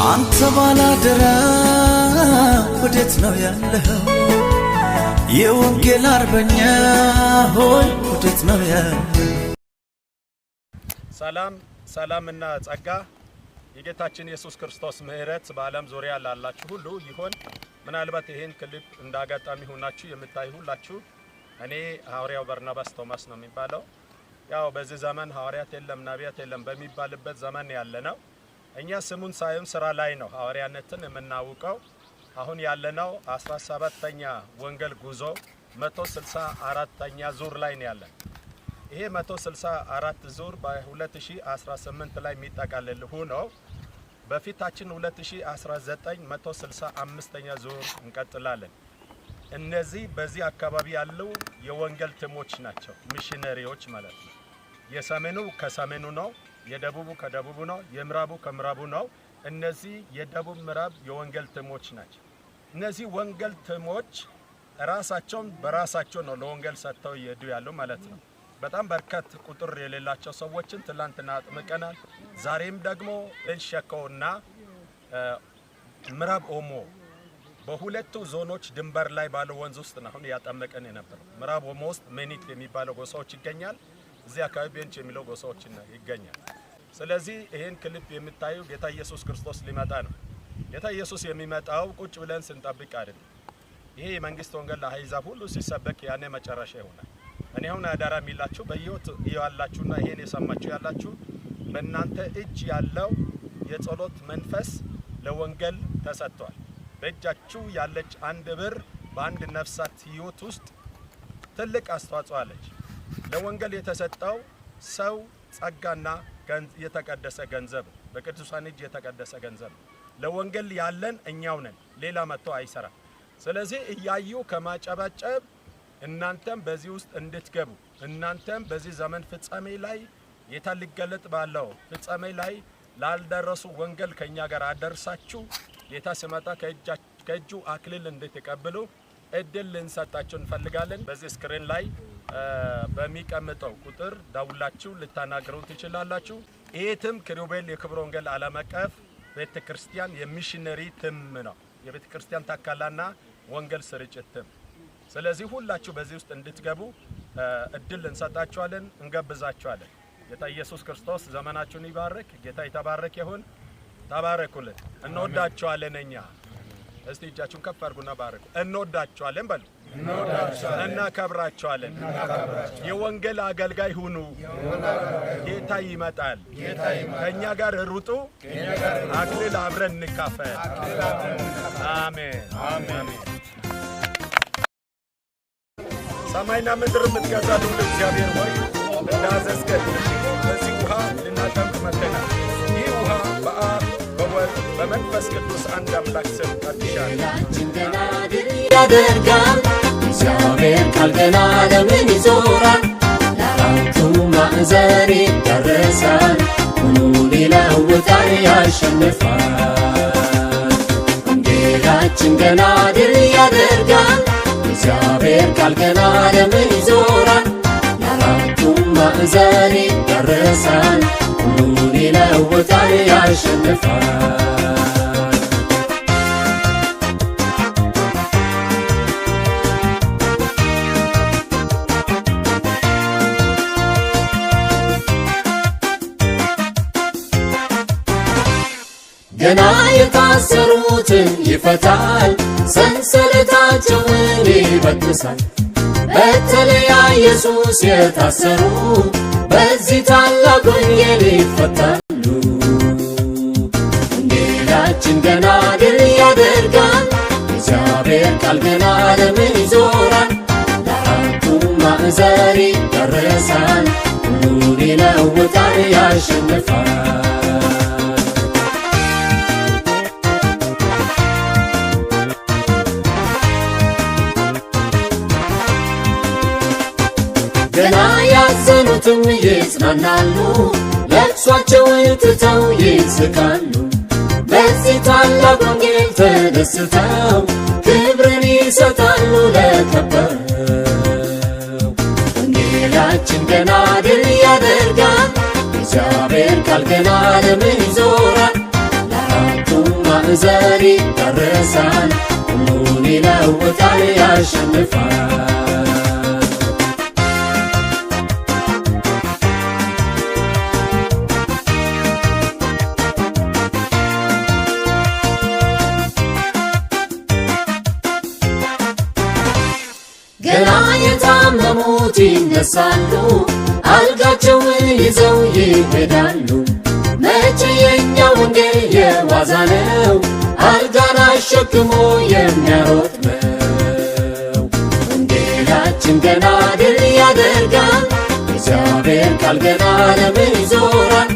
አንተ ባላደራ ወዴት ነው ያለኸው? የወንጌል አርበኛ ሆይ ወዴት ነው ያለኸው? ሰላምና ጸጋ የጌታችን ኢየሱስ ክርስቶስ ምህረት በዓለም ዙሪያ ላላችሁ ሁሉ ይሁን። ምናልባት ይሄን ክሊፕ እንዳጋጣሚ ሆናችሁ የምታዩላችሁ እኔ ሐዋርያው በርናባስ ቶማስ ነው የሚባለው። ያው በዚህ ዘመን ሐዋርያት የለም ነቢያት የለም በሚባልበት ዘመን ያለነው እኛ ስሙን ሳይሆን ስራ ላይ ነው ሐዋርያነትን የምናውቀው። አሁን ያለነው 17ኛ ወንጌል ጉዞ 164ኛ ዙር ላይ ነው ያለን። ይሄ 164 ዙር በ2018 ላይ የሚጠቃለል ሆኖ በፊታችን 2019 165ኛ ዙር እንቀጥላለን። እነዚህ በዚህ አካባቢ ያለው የወንጌል ቲሞች ናቸው፣ ሚሽነሪዎች ማለት ነው። የሰሜኑ ከሰሜኑ ነው፣ የደቡቡ ከደቡቡ ነው፣ የምዕራቡ ከምዕራቡ ነው። እነዚህ የደቡብ ምዕራብ የወንጌል ቲሞች ናቸው። እነዚህ ወንጌል ቲሞች ራሳቸውን በራሳቸው ነው ለወንጌል ሰጥተው ይሄዱ ያሉ ማለት ነው። በጣም በርካታ ቁጥር የሌላቸው ሰዎችን ትላንትና አጥምቀናል። ዛሬም ደግሞ ኤልሸኮና ምዕራብ ኦሞ በሁለቱ ዞኖች ድንበር ላይ ባለው ወንዝ ውስጥ ነው ያጠመቀን የነበረው። ምዕራብ ኦሞ ውስጥ ሜኒት የሚባለው ጎሳዎች ይገኛል። እዚህ አካባቢ ቤንች የሚለው ጎሳዎች ይገኛል። ስለዚህ ይሄን ክሊፕ የምታዩ ጌታ ኢየሱስ ክርስቶስ ሊመጣ ነው። ጌታ ኢየሱስ የሚመጣው ቁጭ ብለን ስንጠብቅ አይደለም። ይሄ የመንግስት ወንጌል ለአሕዛብ ሁሉ ሲሰበክ ያኔ መጨረሻ ይሆናል። እኔ አሁን አዳራ የሚላችሁ በህይወት ያላችሁና ይሄን የሰማችሁ ያላችሁ በእናንተ እጅ ያለው የጸሎት መንፈስ ለወንጌል ተሰጥቷል። በእጃችሁ ያለች አንድ ብር በአንድ ነፍሳት ህይወት ውስጥ ትልቅ አስተዋጽኦ አለች። ለወንጌል የተሰጠው ሰው ጸጋና የተቀደሰ ገንዘብ በቅዱሳን እጅ የተቀደሰ ገንዘብ ለወንጌል ያለን እኛው ነን፣ ሌላ መጥቶ አይሰራም። ስለዚህ እያዩ ከማጨባጨብ እናንተም በዚህ ውስጥ እንድትገቡ እናንተም በዚህ ዘመን ፍጻሜ ላይ ሊገለጥ ባለው ፍጻሜ ላይ ላልደረሱ ወንጌል ከኛ ጋር አደርሳችሁ ጌታ ሲመጣ ከእጁ አክሊል እንድትቀበሉ እድል ልንሰጣችሁ እንፈልጋለን። በዚህ ስክሪን ላይ በሚቀመጠው ቁጥር ደውላችሁ ልታናገሩ ትችላላችሁ። ይሄ ቲም ኪሩቤል የክብር ወንጌል ዓለም አቀፍ ቤተክርስቲያን የሚሽነሪ ቲም ነው፣ የቤተክርስቲያን ተካላና ወንጌል ስርጭት ቲም። ስለዚህ ሁላችሁ በዚህ ውስጥ እንድትገቡ እድል እንሰጣችኋለን፣ እንጋብዛችኋለን። ጌታ ኢየሱስ ክርስቶስ ዘመናችሁን ይባርክ። ጌታ የተባረከ ይሁን። ተባረኩልን። እንወዳችኋለን። እኛ እስቲ እጃችሁን ከፍ አድርጉና ባርኩ። እንወዳችኋለን በሉ። እናከብራችኋለን። የወንጌል አገልጋይ ሁኑ። ጌታ ይመጣል። ከኛ ጋር ሩጡ። አክሊል አብረን እንካፈል። አሜን አሜን። ሰማይና ምድር የምትገዛሉ እግዚአብሔር ሆይ እንዳዘዝከን በዚህ ውሃ ልናጠምቅ መጥተናል። ይህ ውሃ በአብ በወልድ በመንፈስ ቅዱስ አንድ አምላክ ስም ቀድሻለሁ። ያደርጋል እግዚአብሔር ቃል ገና ለምን ይዞራል? ለአራቱ ማዕዘን ይዳረሳል፣ ሁሉን ይለውጣል፣ ያሸንፋል። ወንጌላችን ገና ድል ያደርጋል። እግዚአብሔር ቃል ገና ለምን ይዞራል? ለአራቱ ማዕዘን ይዳረሳል፣ ሁሉን ይለውጣል፣ ያሸንፋል። ገና የታሰሩትን ይፈታል፣ ሰንሰለታቸውን ይበጥሳል። በተለይ ኢየሱስ የታሰሩ በዚህ ታላቅ ወንጌል ይፈታሉ። ወንጌላችን ገና ድል ያደርጋል። እግዚአብሔር ቃል ገና ለምን ይዞራል? ለአራቱ ማዕዘን ይዳረሳል፣ ሁሉን ይለውጣል፣ ያሸንፋል። ገና ያዘኑትም ይጽናናሉ፣ ለቅሷቸውን ትተው ይስቃሉ። በዚህ ታላቅ ወንጌል ተደስተው ክብርን ይሰጣሉ ለከበረው። ወንጌላችን ገና ድል ያደርጋል። እግዚአብሔር ቃል ገና ለምን ይዞራል? ለአራቱ ዘር ይታረሳል፣ ሁሉን ይለውጣል ያሸንፋል። ገና የታመሙት ይነሳሉ፣ አልጋቸውን ይዘው ይሄዳሉ። መቼ የኛ ወንጌል የዋዛ ነው፣ አልጋን አሸክሞ የሚያሮጥ ነው። ወንጌላችን ገና ድል ያደርጋል፣ እግዚአብሔር ቃል ገና ዓለምን ይዞራል።